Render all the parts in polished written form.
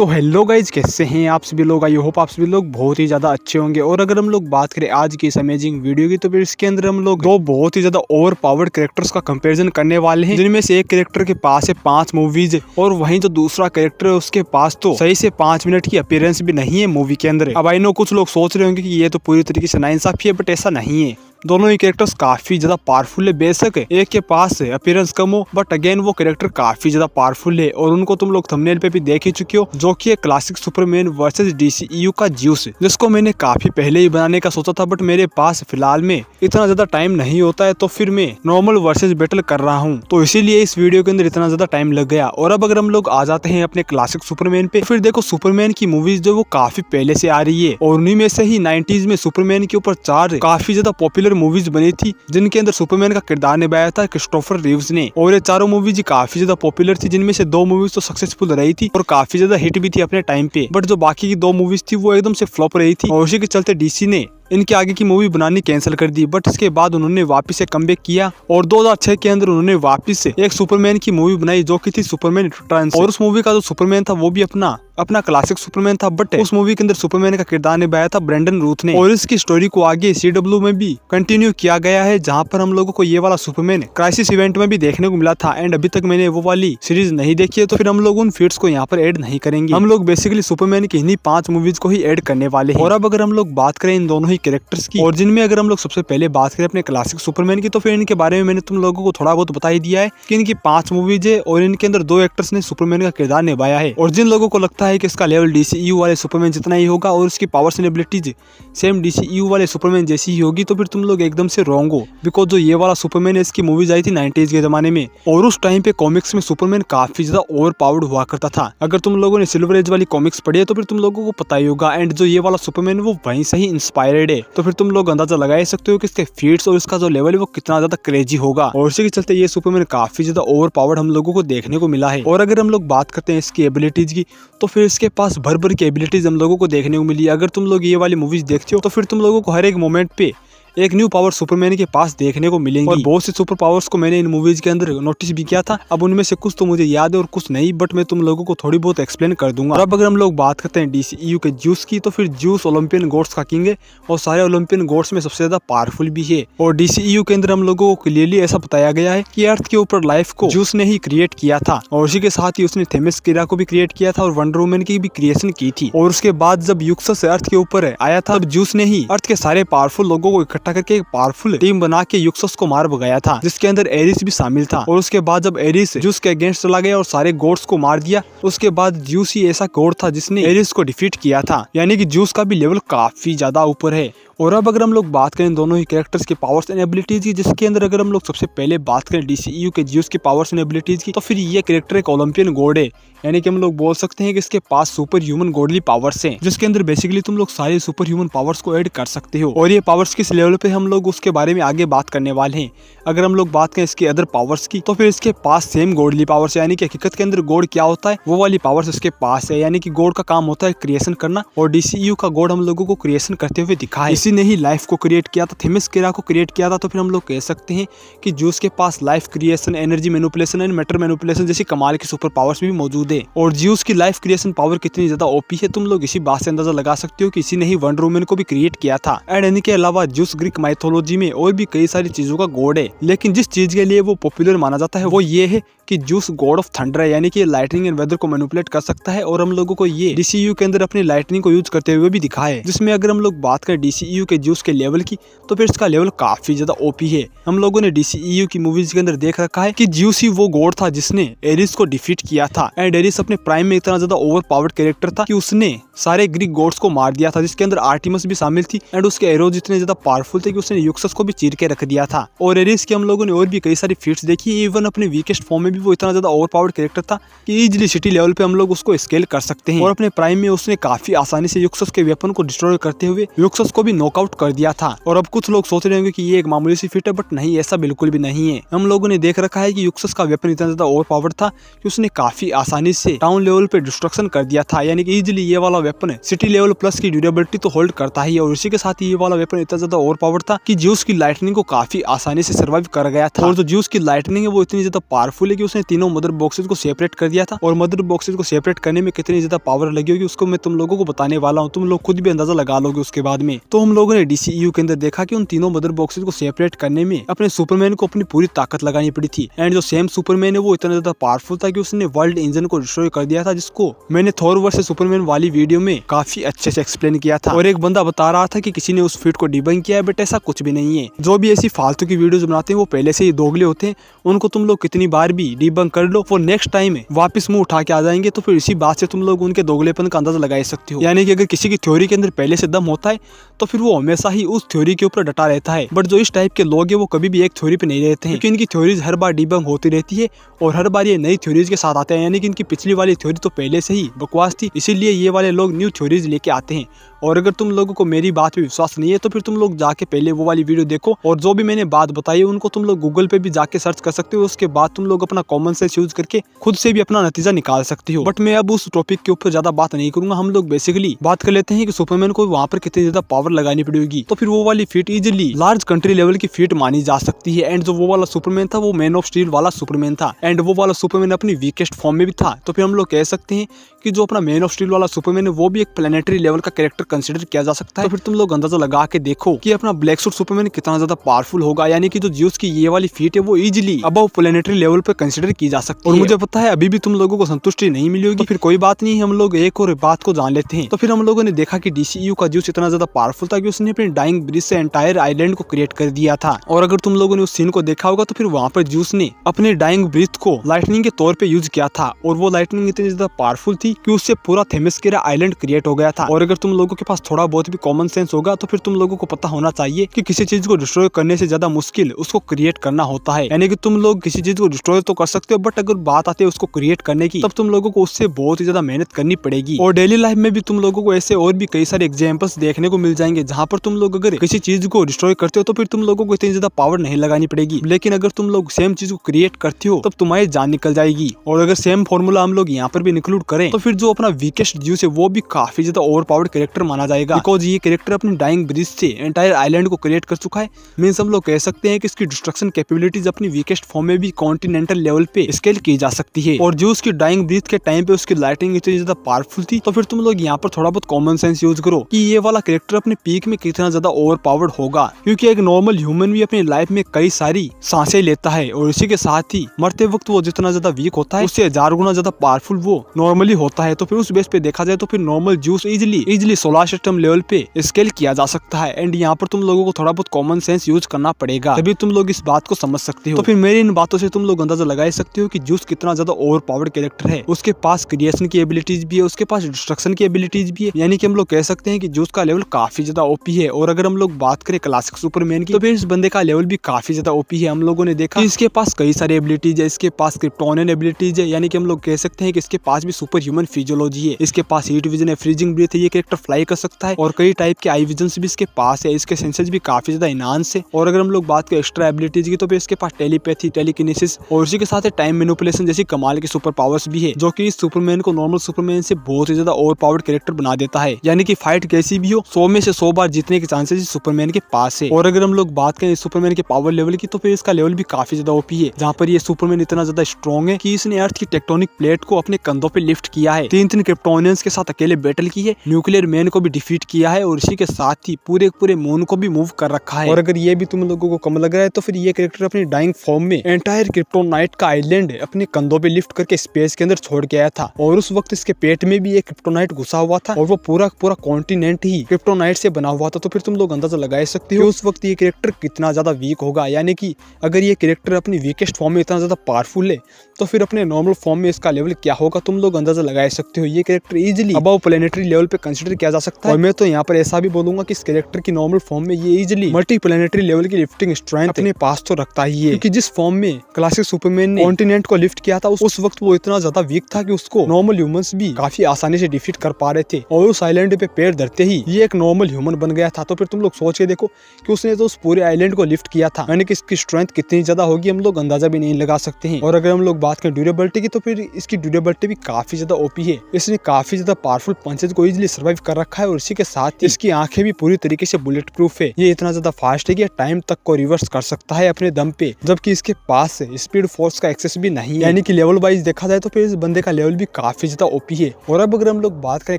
तो hello guys, कैसे हैं आप सभी लोग। आई होप आप सभी लोग बहुत ही ज्यादा अच्छे होंगे। और अगर हम लोग बात करें आज की इस अमेजिंग वीडियो की, तो फिर इसके अंदर हम लोग दो बहुत ही ज्यादा ओवर पावर्ड कैरेक्टर्स का कंपैरिजन करने वाले हैं, जिनमें से एक कैरेक्टर के पास है 5 मूवीज और वहीं जो दूसरा कैरेक्टर है उसके पास तो सही से 5 मिनट की अपीयरेंस भी नहीं है मूवी के अंदर। अब आई नो कुछ लोग सोच रहे होंगे कि ये तो पूरी तरीके से नाइंसाफी है, बट ऐसा नहीं है। दोनों ही कैरेक्टर्स काफी ज्यादा पावरफुल है। बेशक एक के पास अपीयरेंस कम हो, बट अगेन वो कैरेक्टर काफी ज्यादा पावरफुल है और उनको तुम लोग थंबनेल पे भी देख ही चुके हो, जो कि एक क्लासिक सुपरमैन वर्सेस डीसीईयू का ज्यूस, जिसको मैंने काफी पहले ही बनाने का सोचा था, बट मेरे पास फिलहाल में इतना ज्यादा टाइम नहीं होता है, तो फिर मैं नॉर्मल वर्सेस बैटल कर रहा हूँ, तो इसीलिए इस वीडियो के अंदर इतना ज्यादा टाइम लग गया। और अब अगर हम लोग आ जाते हैं अपने क्लासिक सुपरमैन पे, फिर देखो सुपरमैन की मूवीज जो वो काफी पहले से आ रही है और उन्हीं में से ही 90s में सुपरमैन के ऊपर 4 काफी ज्यादा पॉपुलर मूवीज बनी थी, जिनके अंदर सुपरमैन का किरदार निभाया था क्रिस्टोफर रीव्स ने। और ये चारों मूवीज काफी ज्यादा पॉपुलर थी, जिनमें से 2 मूवीज तो सक्सेसफुल रही थी और काफी ज्यादा हिट भी थी अपने टाइम पे, बट जो बाकी की 2 मूवीज थी वो एकदम से फ्लॉप रही थी और उसी के चलते डीसी ने इनके आगे की मूवी बनानी कैंसिल कर दी। बट इसके बाद उन्होंने वापस से कमबैक किया और 2006 के अंदर उन्होंने वापस से एक सुपरमैन की मूवी बनाई, जो कि थी सुपरमैन रिटर्न्स। और उस मूवी का जो सुपरमैन था वो भी अपना क्लासिक सुपरमैन था, बट उस मूवी के अंदर सुपरमैन का किरदार निभाया था ब्रेंडन रूथ ने। और इसकी स्टोरी को आगे CW में भी कंटिन्यू किया गया है, जहाँ पर हम लोगों को ये वाला सुपरमैन क्राइसिस इवेंट में भी देखने को मिला था। एंड अभी तक मैंने वो वाली सीरीज नहीं देखी है, तो फिर हम लोग उन फीड्स को यहाँ पर ऐड नहीं करेंगे। हम लोग बेसिकली सुपरमैन की इन्हीं 5 मूवीज को ही ऐड करने वाले हैं। और अब अगर हम लोग बात करें इन दोनों ही कैरेक्टर्स की, और जिनमें अगर हम लोग सबसे पहले बात करें अपने क्लासिक सुपरमैन की, तो फिर इनके बारे में मैंने तुम लोगों को थोड़ा बहुत बता ही दिया है कि इनकी 5 मूवीज है और इनके अंदर 2 एक्टर्स ने सुपरमैन का किरदार निभाया है। और जिन लोगों को लगता है कि इसका लेवल डीसीईयू वाले सुपरमैन जितना ही होगा और उसकी powers and abilities same DCEU वाले सुपरमैन जैसी ही होगी, तो फिर तुम लोग एकदम से रॉन्ग हो। बिकॉज जो ये वाला सुपरमैन है, इसकी मूवीज आई थी 90s के जमाने में, और उस टाइम पे कॉमिक्स में सुपरमैन काफी ज्यादा ओवर पावर्ड हुआ करता था। अगर तुम लोगों ने सिल्वर एज वाली कॉमिक्स पढ़ी है तो फिर तुम लोगों को पता ही होगा। एंड जो ये वाला सुपरमैन वो वहीं से ही इंस्पायर्ड है, तो फिर तुम लोग अंदाजा लगा ही सकते हो कि इसके फीट्स और इसका जो लेवल है वो कितना ज्यादा क्रेजी होगा। और इसी के चलते ये सुपरमैन काफी ज्यादा ओवर पावर्ड हम लोगों को देखने को मिला है। और अगर हम लोग बात करते हैं इसकी एबिलिटीज की, तो फिर इसके पास भर भर की एबिलिटीज हम लोगों को देखने को मिली। अगर तुम लोग ये वाली मूवीज देखते हो तो फिर तुम लोगों को हर एक मोमेंट पे एक न्यू पावर सुपरमैन के पास देखने को मिलेंगी। और बहुत सी सुपर पावर्स को मैंने इन मूवीज के अंदर नोटिस भी किया था। अब उनमें से कुछ तो मुझे याद है और कुछ नहीं, बट मैं तुम लोगों को थोड़ी बहुत एक्सप्लेन कर दूंगा। और अब अगर हम लोग बात करते हैं डीसीईयू के ज्यूस की, तो फिर ज्यूस ओलंपियन गॉड्स का किंग है और सारे ओलंपियन गॉड्स में सबसे ज्यादा पावरफुल भी है। और डीसीईयू के अंदर हम लोगों को क्लियरली ऐसा बताया गया है कि अर्थ के ऊपर लाइफ को ज्यूस ने ही क्रिएट किया था, और उसी के साथ ही उसने थेमिस्कीरा को भी क्रिएट किया था और वंडर वुमन की भी क्रिएशन की थी। और उसके बाद जब यूक्सस अर्थ के ऊपर आया था, तब ज्यूस ने ही अर्थ के सारे पावरफुल लोगों को इकट्ठा करके एक पावरफुल टीम बना के यूक्सस को मार भगाया था, जिसके अंदर एरिस भी शामिल था। और उसके बाद जब एरिस ज्यूस के अगेंस्ट चला गया और सारे गॉड्स को मार दिया, उसके बाद ज्यूस ही ऐसा गॉड था जिसने एरिस को डिफीट किया था। यानी कि ज्यूस का भी लेवल काफी ज्यादा ऊपर है। और अब अगर हम लोग बात करें दोनों ही कैरेक्टर्स के पावर्स एंड एबिलिटीज की, जिसके अंदर अगर हम लोग सबसे पहले बात करें डीसीईयू के ज्यूस के पावर्स एंड एबिलिटीज की, तो फिर ये कैरेक्टर एक ओलंपियन गॉड है। यानी कि हम लोग बोल सकते हैं कि इसके पास सुपर ह्यूमन गॉडली पावर्स हैं, जिसके अंदर बेसिकली तुम लोग सारे सुपर ह्यूमन पावर्स को ऐड कर सकते हो। और ये पावर्स किस लेवल पे हम लोग उसके बारे में आगे बात करने वाले हैं। अगर हम लोग बात करें इसके अदर पावर्स की, तो फिर इसके पास सेम गॉडली पावर्स है। यानी कि हकीकत के अंदर गॉड क्या होता है वो वाली पावर्स इसके पास है। यानी कि गॉड का काम होता है क्रिएशन करना, और डीसीईयू का गॉड हम लोगों को क्रिएशन करते हुए दिखा है। इसी ने ही लाइफ को क्रिएट किया था, थेमिस्कीरा को क्रिएट किया था। तो फिर हम लोग कह सकते हैं कि ज्यूस के पास life creation, energy manipulation and matter manipulation जैसी कमाल की सुपर पावर्स भी मौजूद है। और ज्यूस की लाइफ क्रिएशन पावर कितनी ज्यादा ओपी है, तुम लोग इसी बात से अंदाजा लगा सकते हो कि इसी ने ही वंडर वुमन को भी क्रिएट किया था। एंड इनके अलावा ज्यूस ग्रीक माइथोलॉजी में और भी कई सारी चीजों का गॉड है, लेकिन जिस चीज के लिए वो पॉपुलर माना जाता है वो ये है कि ज्यूस गॉड ऑफ थंडर है। यानी कि लाइटनिंग एंड वेदर को मैनिपुलेट कर सकता है, और हम लोगों को ये डीसीईयू के अंदर अपनी लाइटनिंग को यूज करते हुए भी दिखा है। जिसमें अगर हम लोग बात करें डीसीईयू के ज्यूस के लेवल की, तो फिर इसका लेवल काफी ज्यादा ओपी है। हम लोगों ने डीसीईयू की मूवीज के अंदर देख रखा है कि ज्यूस ही वो गॉड था जिसने एरिस को डिफीट किया था। एंड एरिस अपने प्राइम में इतना ज्यादा ओवर पावर्ड कैरेक्टर था कि उसने सारे ग्रीक गॉड्स को मार दिया था, जिसके अंदर आर्टिमस भी शामिल थी। एंड उसके एरोज इतने ज्यादा पावरफुल थे कि उसने यूक्सस को भी चीर के रख दिया था। और एरिस की हम लोगों ने और भी कई सारी फीट्स देखी। इवन अपने वीकेस्ट फॉर्म में भी वो इतना ज्यादा ओवर पावर्ड कैरेक्टर था कि इजीली सिटी लेवल पे हम लोग उसको स्केल कर सकते हैं। और अपने प्राइम में उसने काफी आसानी से यूक्सस के वेपन को डिस्ट्रॉय करते हुए यूक्सस को भी नॉकआउट कर दिया था। और अब कुछ लोग सोच रहे होंगे कि ये एक मामूली सी फिट है, बट नहीं, ऐसा बिल्कुल भी नहीं है। हम लोगों ने देख रखा है कि यूक्सस का वेपन इतना ज्यादा ओवर पावर्ड था कि उसने काफी आसानी से टाउन लेवल पे डिस्ट्रक्शन कर दिया था। यानी कि इजीली ये वाला वेपन सिटी लेवल प्लस की ड्यूरेबिलिटी तो होल्ड करता ही है। और इसी के साथ ही ये वाला वेपन इतना ज्यादा ओवर पावर्ड था कि ज्यूस की लाइटनिंग को काफी आसानी से सर्वाइव कर गया था। और जो ज्यूस की लाइटनिंग है वो इतनी ज्यादा पावरफुल है कि उसने तीनों मदर बॉक्सेस को सेपरेट कर दिया था। और मदर बॉक्सेस को सेपरेट करने में कितनी ज्यादा पावर लगी होगी उसको मैं तुम लोगों को बताने वाला हूँ, तुम लोग खुद भी अंदाजा लगा लोगे उसके बाद में। तो हम लोगों ने DCEU के अंदर देखा कि उन तीनों मदर बॉक्सेस को सेपरेट करने में अपने सुपरमैन को अपनी पूरी ताकत लगानी पड़ी थी। एंड जो सेम सुपरमैन है वो इतना ज्यादा पावरफुल था कि उसने वर्ल्ड इंजन को डिस्ट्रॉय कर दिया था, जिसको मैंने थॉर वर्सेस सुपरमैन वाली वीडियो में काफी अच्छे से एक्सप्लेन किया था। और एक बंदा बता रहा था कि किसी ने उस फीट को डिबंक किया है, बट ऐसा कुछ भी नहीं है। जो भी ऐसी फालतू की वीडियोस बनाते हैं वो पहले से ही दोगले होते हैं, उनको तुम लोग कितनी बार भी डिबंक कर लो वो नेक्स्ट टाइम वापस मुंह उठा के आ जाएंगे। तो फिर इसी बात से तुम लोग उनके दोगलेपन का अंदाजा लगा सकते हो। यानी कि अगर किसी की थ्योरी के अंदर पहले से दम होता है तो फिर वो हमेशा ही उस थ्योरी के ऊपर डटा रहता है। बट जो इस टाइप के लोग हैं वो कभी भी एक थ्योरी पे नहीं रहते हैं, क्योंकि इनकी थ्योरीज हर बार डिबंक होती रहती है और हर बार ये नई थ्योरीज के साथ आते हैं। यानी कि इनकी पिछली वाली थ्योरी तो पहले से ही बकवास थी, इसीलिए ये वाले लोग न्यू थ्योरीज लेके आते हैं। और अगर तुम लोगों को मेरी बात पे विश्वास नहीं है तो फिर तुम लोग जाके पहले वो वाली वीडियो देखो, और जो भी मैंने बात बताई है उनको तुम लोग गूगल पे भी जाके सर्च कर सकते हो। उसके बाद तुम लोग अपना कॉमन सेंस यूज करके खुद से भी अपना नतीजा निकाल सकते हो। बट मैं अब उस टॉपिक के ऊपर ज्यादा बात नहीं करूंगा। हम लोग बेसिकली बात कर लेते हैं कि सुपरमैन को वहाँ पर कितनी ज्यादा पावर लगानी पड़ेगी। तो फिर वो वाली feet easily large country level की फीट मानी जा सकती है। एंड जो वो वाला सुपरमैन था वो मैन ऑफ स्टील वाला सुपरमैन था, एंड वो वाला सुपरमैन अपनी वीकेस्ट फॉर्म में भी था। तो फिर हम लोग कह सकते हैं कि जो अपना मैन ऑफ स्टील वाला सुपरमैन है वो भी एक प्लेनेटरी लेवल का कैरेक्टर कंसिडर किया जा सकता है। तो फिर तुम लोग अंदाजा लगा के देखो कि अपना ब्लैक सूट सुपरमैन कितना ज्यादा पावरफुल होगा। यानी कि जो ज्यूस की ये वाली फीट है वो इजिली अबव प्लेनेटरी लेवल पे कंसिडर की जा सकती है। और मुझे पता है अभी भी तुम लोगों को संतुष्टि नहीं मिली होगी, तो फिर कोई बात नहीं, हम लोग एक और बात को जान लेते हैं। तो फिर हम लोगों ने देखा कि DCEU का ज्यूस इतना ज्यादा पावरफुल था कि उसने अपने डाइंग ब्रिज से एंटायर आइलैंड को क्रिएट कर दिया था। और अगर तुम लोगों ने उस सीन को देखा होगा तो फिर वहाँ पर ज्यूस ने अपने डाइंग ब्रिज को लाइटनिंग के तौर पे यूज किया था, और वो लाइटनिंग इतनी ज्यादा पावरफुल थी कि उससे पूरा थेमेस्किरा आइलैंड क्रिएट हो गया था। और अगर तुम लोगों के पास थोड़ा बहुत भी कॉमन सेंस होगा तो फिर तुम लोगों को पता होना चाहिए कि किसी चीज को डिस्ट्रॉय करने से ज्यादा मुश्किल उसको क्रिएट करना होता है। यानी कि तुम लोग किसी चीज को डिस्ट्रॉय तो कर सकते हो, बट अगर बात आती है उसको क्रिएट करने की तब तुम लोगों को उससे बहुत ही ज्यादा मेहनत करनी पड़ेगी। और डेली लाइफ में भी तुम लोगों को ऐसे और भी कई सारे एग्जांपल्स देखने को मिल जाएंगे जहाँ पर तुम लोग अगर किसी चीज को डिस्ट्रॉय करते हो तो फिर तुम लोगों को इतनी ज्यादा पावर नहीं लगानी पड़ेगी, लेकिन अगर तुम लोग सेम चीज को क्रिएट करते हो तब तुम्हारी जान निकल जाएगी। और अगर सेम फॉर्मूला हम लोग यहाँ पर भी इंक्लूड करें तो फिर जो अपना वीकेस्ट ज्यूस है वो भी काफी ज्यादा ओवर पावर्ड कैरेक्टर माना जाएगा, बिकॉज ये कैरेक्टर अपनी डाइंग ब्रिज से एंटायर आइलैंड को क्रिएट कर चुका है। मींस हम लोग कह सकते हैं कि इसकी डिस्ट्रक्शन कैपेबिलिटीज अपनी वीकेस्ट फॉर्म में भी कॉन्टिनेंटल लेवल पे स्केल की जा सकती है। और जो उसकी डाइंग ब्रीथ के टाइम पे उसकी लाइटिंग इतनी ज्यादा पावरफुल थी, तो फिर तुम लोग यहाँ पर थोड़ा बहुत कॉमन सेंस यूज करो कि ये वाला कैरेक्टर अपने पीक में कितना ज्यादा ओवर पावर्ड होगा। क्योंकि एक नॉर्मल ह्यूमन भी अपनी लाइफ में कई सारी सांसें लेता है, और इसी के साथ ही मरते वक्त वो जितना ज्यादा वीक होता है उससे 1000 गुना ज्यादा पावरफुल वो नॉर्मली होता है। तो फिर उस बेस पे देखा जाए तो फिर normal juice easily solar system level पे स्केल किया जा सकता है। एंड यहाँ पर तुम लोगों को थोड़ा बहुत कॉमन सेंस यूज करना पड़ेगा, तभी तुम लोग इस बात को समझ सकते हो। तो फिर मेरी इन बातों से तुम लोग अंदाजा लगा सकते हो कि ज्यूस कितना ज्यादा ओवर पावर्ड कैरेक्टर है। उसके पास क्रिएशन की एबिलिटीज भी है, उसके पास डिस्ट्रक्शन की एबिलिटीज भी है। यानी कि हम लोग कह सकते हैं कि ज्यूस का लेवल काफी ज्यादा ओपी है। और अगर हम लोग बात करें क्लासिक सुपरमैन की तो फिर इस बंदे का लेवल भी काफी ज्यादा ओपी है। हम लोगों ने देखा कि इसके पास कई सारी एबिलिटीज है, इसके पास क्रिप्टोनियन एबिलिटीज है। यानी कि हम लोग कह सकते हैं कि इसके पास भी सुपर ह्यूमन फिजियोलॉजी है, इसके पास हीट विजन है, फ्रीजिंग ब्रीथ है, ये कैरेक्टर फ्लाई कर सकता है, और कई टाइप के आई विजन भी इसके पास है, इसके सेंसेस भी काफी ज्यादा इनहांस है। और अगर हम लोग बात करें एक्स्ट्रा एबिलिटीज की तो फिर इसके पास टेलीपैथी, टेलीकिनेसिस और उसी के साथ टाइम मैनिपुलेशन जैसी कमाल की सुपर पावर्स भी है, जो कि इस सुपरमैन को नॉर्मल सुपरमैन से बहुत ही ज्यादा ओवर पावर्ड कैरेक्टर बना देता है। यानी कि फाइट कैसी भी हो 100 में से 100 बार जीतने के चांसेस सुपरमैन के पास है। और अगर हम लोग बात करें सुपरमैन के पावर लेवल की तो फिर इसका लेवल भी काफी ज्यादा ओपी है, जहाँ पर ये सुपरमैन इतना ज्यादा स्ट्रॉन्ग है कि इसने अर्थ की टेक्टोनिक प्लेट को अपने कंधों पे लिफ्ट किया है, 3 क्रिप्टोनियंस के साथ अकेले बैटल की है, न्यूक्लियर मैन को भी डिफीट किया है, और इसी के साथ ही पूरे मून को भी मूव कर रखा है। और अगर ये भी तुम लोगों को कम लग रहा है तो फिर ये कैरेक्टर अपनी डाइंग फॉर्म में एंटायर क्रिप्टोनाइट का आइलैंड अपने कंधों पे लिफ्ट करके स्पेस के अंदर छोड़ के आया था, और उस वक्त इसके पेट में भी एक क्रिप्टोनाइट घुसा हुआ था, और वो पूरा कॉन्टिनेंट ही क्रिप्टोनाइट से बना हुआ था। तो फिर तुम लोग अंदाजा लगा सकते हो उस वक्त ये कैरेक्टर कितना ज्यादा वीक होगा। यानी कि अगर ये कैरेक्टर अपनी वीकेस्ट फॉर्म में इतना ज्यादा पावरफुल है तो फिर अपने नॉर्मल फॉर्म में इसका लेवल क्या होगा तुम लोग अंदाजा लगा सकते हो। ये character easily above planetary level पे कंसिडर किया जा सकता है। और मैं तो यहाँ पर ऐसा भी बोलूंगा कि इस कैरेक्टर की नॉर्मल फॉर्म में ये इजिली मल्टी प्लेनेटरी लेवल की लिफ्टिंग स्ट्रेंथ अपने पास तो रखता ही है, क्योंकि जिस फॉर्म में क्लासिक सुपरमैन ने कॉन्टिनेंट को लिफ्ट किया था उस वक्त वो इतना ज्यादा वीक था कि उसको नॉर्मल ह्यूमंस भी काफी आसानी से डिफीट कर पा रहे थे, और उस आइलैंड पे पैर धरते ही ये एक नॉर्मल ह्यूमन बन गया था। तो फिर तुम लोग सोच के देखो कि उसने तो उस पूरे आइलैंड को लिफ्ट किया था, यानी कि इसकी स्ट्रेंथ कितनी ज्यादा होगी हम लोग अंदाजा भी नहीं लगा सकते हैं। और अगर हम लोग बात करें ड्यूरेबिलिटी की तो फिर इसकी ड्यूरेबिलिटी भी काफी ज्यादा ओपी है, इसने काफी ज्यादा पावरफुल पंचेज को इजिली सर्वाइव कर रखा है, और इसी के साथ इसकी आंखें भी पूरी तरीके से बुलेट प्रूफ है। ये इतना ज्यादा फास्ट है कि टाइम तक को रिवर्स कर सकता है अपने दम पे, जबकि इसके पास स्पीड फोर्स पावर्स का एक्सेस भी नहीं है, यानी कि लेवल वाइज देखा जाए तो फिर इस बंदे का लेवल भी काफी ज्यादा ओपी है। और अब अगर हम लोग बात करें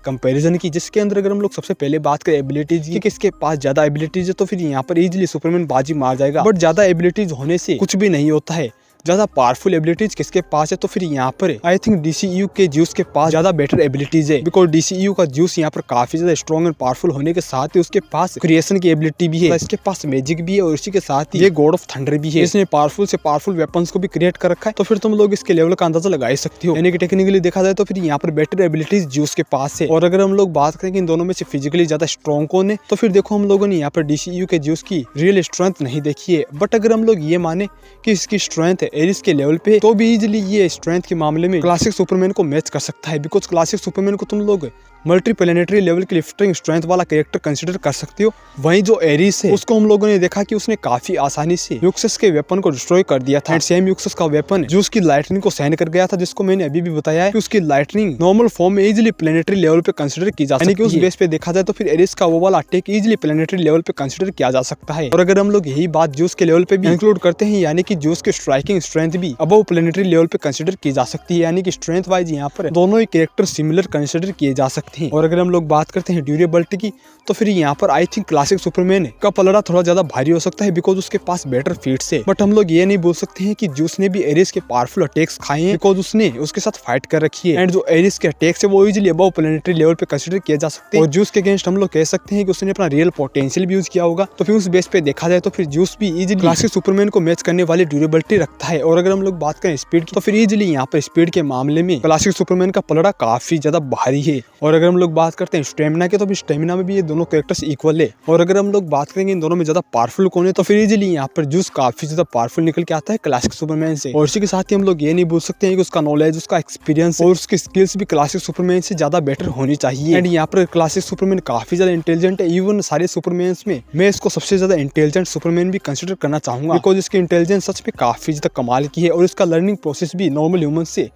कंपैरिजन की, जिसके अंदर अगर हम लोग सबसे पहले बात करें एबिलिटीज की, किसके पास ज्यादा एबिलिटीज है, तो फिर यहाँ पर इजीली सुपरमैन बाजी मार जाएगा। बट ज्यादा एबिलिटीज होने से कुछ भी नहीं होता है। ज्यादा पावरफुल एबिलिटीज किसके पास है, तो फिर यहाँ पर आई थिंक DCU के ज्यूस के पास ज्यादा बेटर एबिलिटीज है, बिकॉज DCU का ज्यूस यहाँ पर काफी ज्यादा स्ट्रॉन्ग एंड पावरफुल होने के साथ ही उसके पास क्रिएशन की एबिलिटी भी है, इसके पास मैजिक भी है और इसी के साथ ही ये गॉड ऑफ थंडर भी है। इसने पावरफुल से पावरफुल वेपन्स को भी क्रिएट कर रखा है, तो फिर तुम लोग इसके लेवल का अंदाजा लगा ही सकते हो। यानी कि टेक्निकली देखा जाए तो फिर यहाँ पर बेटर एबिलिटीज ज्यूस के पास है। और अगर हम लोग बात करें कि इन दोनों में से फिजिकली ज्यादा स्ट्रॉन्ग कौन है, तो फिर देखो हम लोगों ने यहाँ पर DCU के ज्यूस की रियल स्ट्रेंथ नहीं देखी है। बट अगर हम लोग ये माने कि इसकी स्ट्रेंथ है एरिस के लेवल पे, तो भी इजीली ये स्ट्रेंथ के मामले में क्लासिक सुपरमैन को मैच कर सकता है, बिकॉज क्लासिक सुपरमैन को तुम लोग मल्टी प्लेनेटरी लेवल की लिफ्टिंग स्ट्रेंथ वाला कैरेक्टर कंसीडर कर सकते हो। वहीं जो एरिस है उसको हम लोगों ने देखा कि उसने काफी आसानी से यूक्सस के वेपन को डिस्ट्रॉय कर दिया था। एंड सेम यूक्सस का वेपन जो उसकी लाइटनिंग को सहन कर गया था, जिसको मैंने अभी भी बताया है कि उसकी लाइटनिंग नॉर्मल फॉर्म में इजीली प्लेनेटरी लेवल पे कंसीडर की जा सकती है। उस बेस पे देखा जाए तो फिर एरिस का वो वाला अटैक इजीली प्लेनेटरी लेवल पे कंसीडर किया जा सकता है। और अगर हम लोग यही बात जूस के लेवल पे भी इंक्लूड करते हैं, यानी कि जूस के स्ट्राइकिंग स्ट्रेंथ भी अबव प्लेनेटरी लेवल पे कंसीडर की जा सकती है, यानी कि स्ट्रेंथ वाइज यहाँ पर दोनों ही कैरेक्टर सिमिलर कंसीडर किए जा सकते हैं। और अगर हम लोग बात करते हैं ड्यूरेबिलिटी की, तो फिर यहाँ पर आई थिंक क्लासिक सुपरमैन का पलड़ा थोड़ा ज्यादा भारी हो सकता है, बिकॉज उसके पास बेटर फीट्स है। बट हम लोग ये नहीं बोल सकते हैं कि जूस ने भी एरिस के पावरफुल अटैक्स खाए हैं, बिकॉज उसने उसके साथ फाइट कर रखी है। एंड जो एरिस के अटैक्स है वो इजीली अबव प्लेनेटरी लेवल पे कंसीडर किए जा सकते हैं। और जूस के अगेंस्ट हम लोग कह सकते हैं कि उसने अपना रियल पोटेंशियल भी यूज किया होगा। तो फिर उस बेस पे देखा जाए तो फिर जूस भी इजीली क्लासिक सुपरमैन को मैच करने वाली ड्यूरेबिलिटी रखता है। और अगर हम लोग बात करें स्पीड की, तो फिर इजीली यहाँ पर स्पीड के मामले में क्लासिक सुपरमैन का पलड़ा काफी ज्यादा भारी है। और अगर हम लोग बात करते हैं स्टेमिना के, तो फिर स्टेमिना में भी ये दोनों कैरेक्टर्स इक्वल है। और अगर हम लोग बात करेंगे इन दोनों में ज्यादा पावरफुल कौन है, तो फिर इजीली यहाँ पर जूस काफी ज्यादा पावरफुल निकल के आता है क्लासिक सुपरमैन से। और इसी के साथ ही हम लोग ये नहीं बोल सकते हैं कि उसका नॉलेज, उसका एक्सपीरियंस और उसकी स्किल्स भी क्लासिक सुपरमैन से ज्यादा बेटर होनी चाहिए। एंड यहाँ पर क्लासिक सुपरमैन काफी ज्यादा इंटेलिजेंट है। इवन सारे सुपरमैन में मैं इसको सबसे ज्यादा इंटेलिजेंट सुपरमैन भी कंसिडर करना चाहूंगा, बिकॉज इसकी इंटेलिजेंस सच में काफी ज्यादा कमाल की है और इसका लर्निंग प्रोसेस भी नॉर्मल ह्यूमन से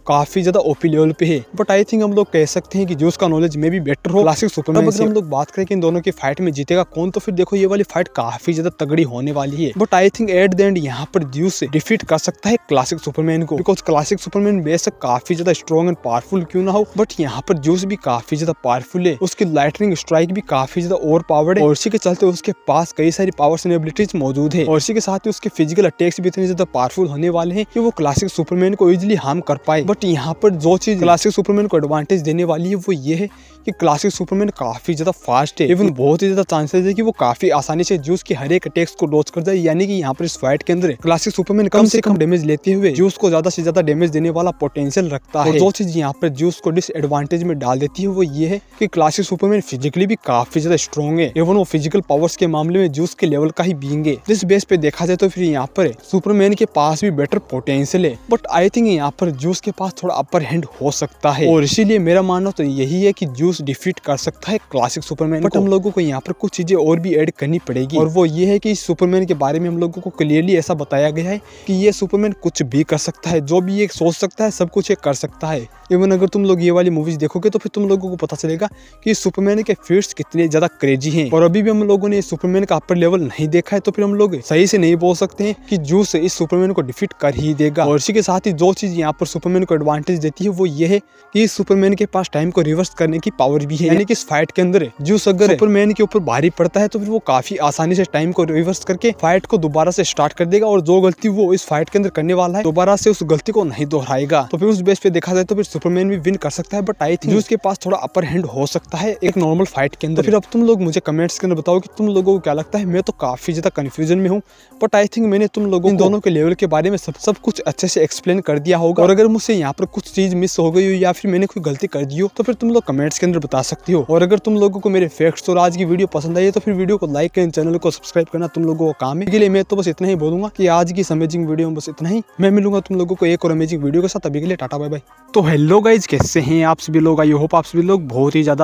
काफी ज्यादा ओपी लेवल पे है। बट आई थिंक हम लोग कह सकते हैं कि जूस का नॉलेज में भी बेटर हो क्लासिक सुपरमैन से। हम लोग बात करें कि इन दोनों की फाइट में जीतेगा कौन, तो फिर देखो ये वाली फाइट काफी ज्यादा तगड़ी होने वाली है। But I think at the end यहाँ पर जूस डिफीट कर सकता है क्लासिक सुपरमैन को, बिकॉज क्लासिक सुपरमैन बेशक काफी ज्यादा स्ट्रॉन्ग एंड पावरफुल क्यों ना हो, बट यहाँ पर जूस भी काफी ज्यादा पावरफुल है। उसकी लाइटनिंग स्ट्राइक भी काफी ज्यादा ओवर पावर्ड है और इसी के चलते उसके पास कई सारी पावर्स एंड एबिलिटीज मौजूद है। और इसी के साथ ही उसके फिजिकल अटैक्स भी इतने ज्यादा पावरफुल होने वाले हैं कि वो क्लासिक सुपरमैन को इजिली हार्म कर पाए। बट यहाँ पर जो चीज क्लासिक सुपरमैन को एडवांटेज देने वाली है वो ये है कि क्लासिक सुपरमैन काफी ज्यादा फास्ट है। इवन बहुत ही ज्यादा चांसेस है कि वो काफी आसानी से जूस के हर एक अटैक्स को डॉज कर जाए, यानी कि यहाँ पर इस फाइट के अंदर क्लासिक सुपरमैन कम से कम डैमेज लेते हुए जूस को ज्यादा से ज्यादा डैमेज देने वाला पोटेंशियल रखता है। जो चीज यहाँ पर जूस को डिसएडवांटेज में डाल देती है वो ये है कि क्लासिक सुपरमैन फिजिकली भी काफी ज्यादा स्ट्रॉन्ग है। इवन वो फिजिकल पावर्स के मामले में जूस के लेवल का ही बीइंग है। जिस बेस पे देखा जाए तो फिर यहाँ पर सुपरमैन के पास भी बेटर पोटेंशियल है, बट आई थिंक यहाँ पर जूस के पास थोड़ा अपर हैंड हो सकता है। और इसीलिए मेरा मानना तो यही है कि जूस डिफीट कर सकता है क्लासिक सुपरमैन। बट हम लोगों को यहाँ पर कुछ चीजें और भी ऐड करनी पड़ेगी, और वो ये है कि इस सुपरमैन के बारे में हम लोगों को क्लियरली ऐसा बताया गया है कि ये सुपरमैन कुछ भी कर सकता है, जो भी ये सोच सकता है सब कुछ ये कर सकता है। इवन अगर तुम लोग ये वाली मूवीज देखोगे तो फिर तुम लोगों को पता चलेगा कि सुपरमैन के फीट्स कितने ज्यादा क्रेजी हैं। और अभी भी हम लोगों ने सुपरमैन का अपर लेवल नहीं देखा है, तो फिर हम लोग सही से नहीं बोल सकते हैं कि जूस इस सुपरमैन को डिफीट कर ही देगा। और इसी के साथ ही जो चीज यहाँ पर सुपरमैन को एडवांटेज देती है वो ये है कि इस सुपरमैन के पास टाइम को रिवर्स करने की पावर भी है, यानी कि इस फाइट के अंदर जूस अगर सुपरमैन के ऊपर भारी पड़ता है तो फिर वो काफी आसानी से टाइम को रिवर्स करके फाइट को दोबारा से स्टार्ट कर देगा, और जो गलती वो इस फाइट के अंदर करने वाला है दोबारा से उस गलती को नहीं दोहराएगा। तो फिर उस बेस पे देखा जाए तो फिर सुपरमैन भी विन कर सकता है। बट आई थिंक जूस के पास थोड़ा अपर हैंड हो सकता है एक नॉर्मल फाइट के अंदर। फिर अब तुम लोग मुझे कमेंट्स के अंदर बताओ कि तुम लोगों को क्या लगता है। मैं तो काफी ज्यादा कंफ्यूजन में हूँ, बट आई थिंक मैंने तुम लोगों दोनों के लेवल के बारे में सब कुछ अच्छे से एक्सप्लेन कर दिया होगा। और अगर मुझसे यहाँ पर कुछ चीज मिस हो गई हो या फिर मैंने कोई गलती कर दी हो तो फिर तुम लोग कमेंट्स के अंदर बता सकते हो। और अगर तुम लोगों को मेरे फैक्ट्स और आज की वीडियो पसंद आई है तो फिर वीडियो को लाइक करें, चैनल को सब्सक्राइब करना तुम लोगों को काम है। इसके लिए मैं तो बस इतना ही बोलूंगा कि आज की अमेजिंग वीडियो में बस इतना ही। मैं मिलूंगा तुम लोगों को एक और अमेजिंग वीडियो के साथ। अभी के लिए टाटा बाय बाय। तो हेलो गाइज, कैसे हैं आप सभी लोग। आई होप आप सभी लोग बहुत ही ज्यादा